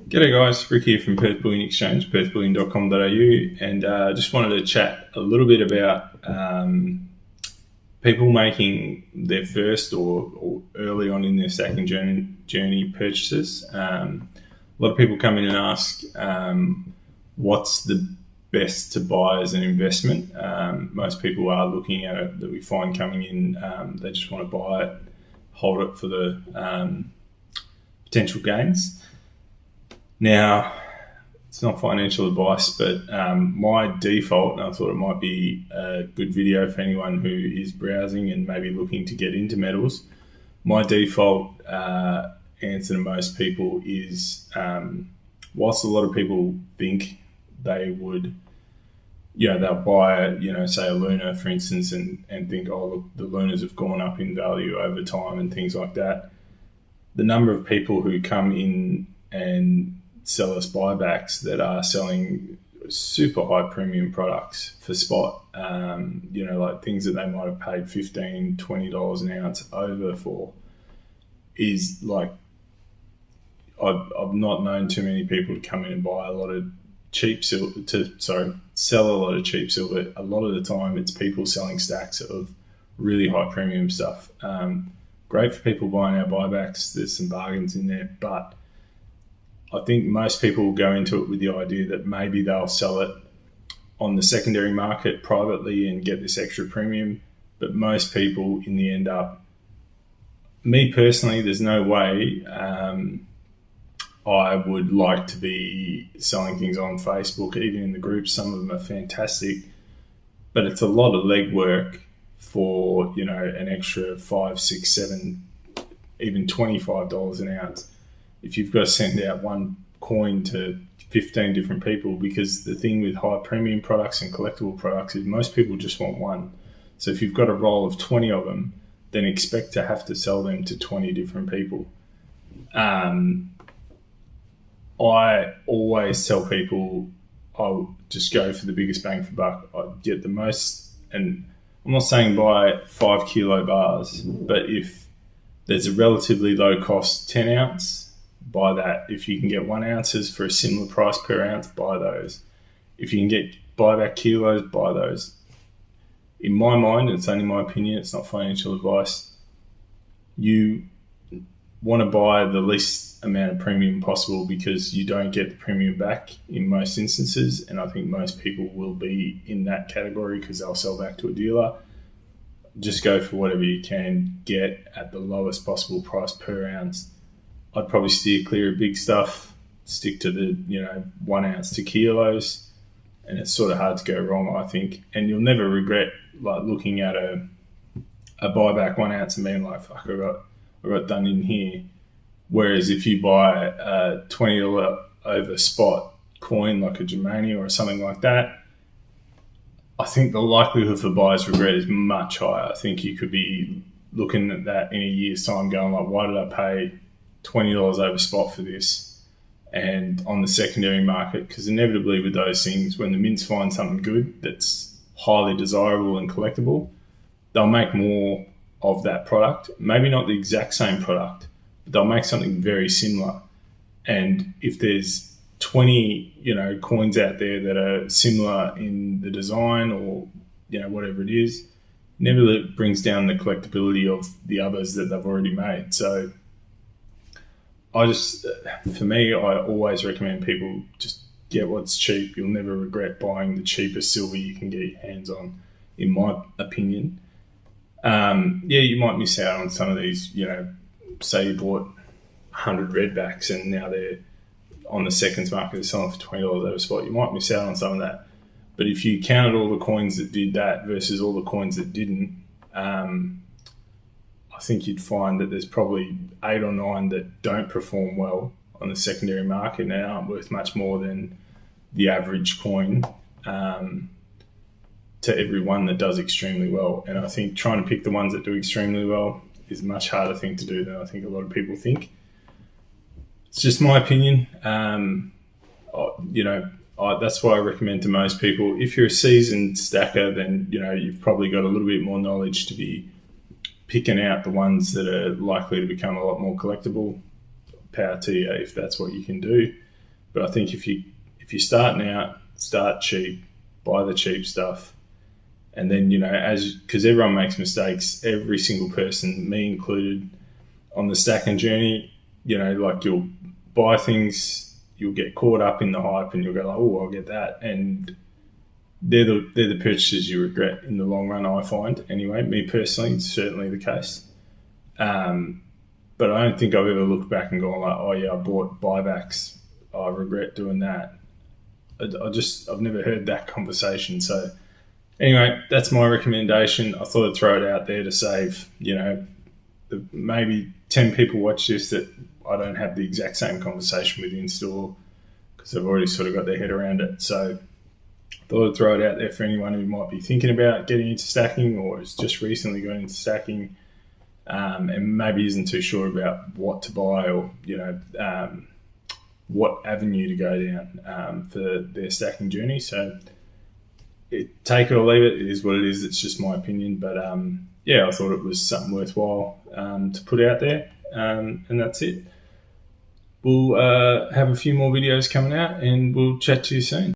G'day guys, Rick here from Perth Bullion Exchange, perthbullion.com.au, and just wanted to chat a little bit about people making their first or early on in their stacking journey purchases. A lot of people come in and ask what's the best to buy as an investment. Most people are looking at it that we find coming in, they just want to buy it, hold it for the potential gains. Now, it's not financial advice, but my default, and I thought it might be a good video for anyone who is browsing and maybe looking to get into metals. My default answer to most people is, whilst a lot of people think they would, they'll buy, say a Luna, for instance, and think, oh, look, the Lunas have gone up in value over time and things like that. The number of people who come in and sell us buybacks that are selling super high premium products for spot, like things that they might have paid $15, $20 an ounce over for, is like, I've not known too many people to come in and buy a lot of cheap silver, sell a lot of cheap silver. A lot of the time it's people selling stacks of really high premium stuff. Great for people buying our buybacks. There's some bargains in there, but I think most people will go into it with the idea that maybe they'll sell it on the secondary market privately and get this extra premium. But most people in the end up, me personally, there's no way I would like to be selling things on Facebook, even in the groups. Some of them are fantastic, but it's a lot of legwork for, an extra $5, $6, $7, even $25 an ounce. If you've got to send out one coin to 15 different people, because the thing with high premium products and collectible products is most people just want one. So if you've got a roll of 20 of them, then expect to have to sell them to 20 different people. I always tell people I'll just go for the biggest bang for buck. I get the most, and I'm not saying buy 5 kilo bars, but if there's a relatively low cost 10 ounce, buy that. If you can get 1 ounces for a similar price per ounce, buy those. If you can get buyback kilos, buy those. In my mind, it's only my opinion, it's not financial advice, you want to buy the least amount of premium possible because you don't get the premium back in most instances, and I think most people will be in that category because they'll sell back to a dealer. Just go for whatever you can get at the lowest possible price per ounce. I'd probably steer clear of big stuff, stick to the 1 ounce to kilos, and it's sort of hard to go wrong, I think. And you'll never regret like looking at a buyback 1 ounce and being like, fuck, I got done in here. Whereas if you buy a $20 over spot coin like a Germania or something like that, I think the likelihood for buyer's regret is much higher. I think you could be looking at that in a year's time going like, why did I pay $20 over spot for this? And on the secondary market, because inevitably with those things, when the mints find something good that's highly desirable and collectible, they'll make more of that product. Maybe not the exact same product, but they'll make something very similar. And if there's 20 coins out there that are similar in the design or whatever it is, never brings down the collectability of the others that they've already made. So for me, I always recommend people just get what's cheap. You'll never regret buying the cheapest silver you can get your hands on, in my opinion. You might miss out on some of these, say you bought 100 redbacks and now they're on the seconds market, they're selling for $20 over spot. You might miss out on some of that. But if you counted all the coins that did that versus all the coins that didn't, I think you'd find that there's probably 8 or 9 that don't perform well on the secondary market and aren't worth much more than the average coin to every one that does extremely well. And I think trying to pick the ones that do extremely well is a much harder thing to do than I think a lot of people think. It's just my opinion. That's why I recommend to most people, if you're a seasoned stacker, then you've probably got a little bit more knowledge to be picking out the ones that are likely to become a lot more collectible. Power to you if that's what you can do. But I think if you're starting out, start cheap, buy the cheap stuff, and then because everyone makes mistakes, every single person, me included, on the stacking journey, like you'll buy things, you'll get caught up in the hype, and you'll go like, oh, I'll get that, and they're the purchases you regret in the long run. I find anyway. Me personally, it's certainly the case. But I don't think I've ever looked back and gone like, oh yeah, I bought Buybacks. I regret doing that. I've never heard that conversation. So anyway, that's my recommendation. I thought I'd throw it out there to save, maybe 10 people watch this that I don't have the exact same conversation with in store because they've already sort of got their head around it. So I thought I'd throw it out there for anyone who might be thinking about getting into stacking or has just recently got into stacking, and maybe isn't too sure about what to buy or, what avenue to go down for their stacking journey. So take it or leave it. It is what it is. It's just my opinion. But I thought it was something worthwhile to put out there. And that's it. We'll have a few more videos coming out and we'll chat to you soon.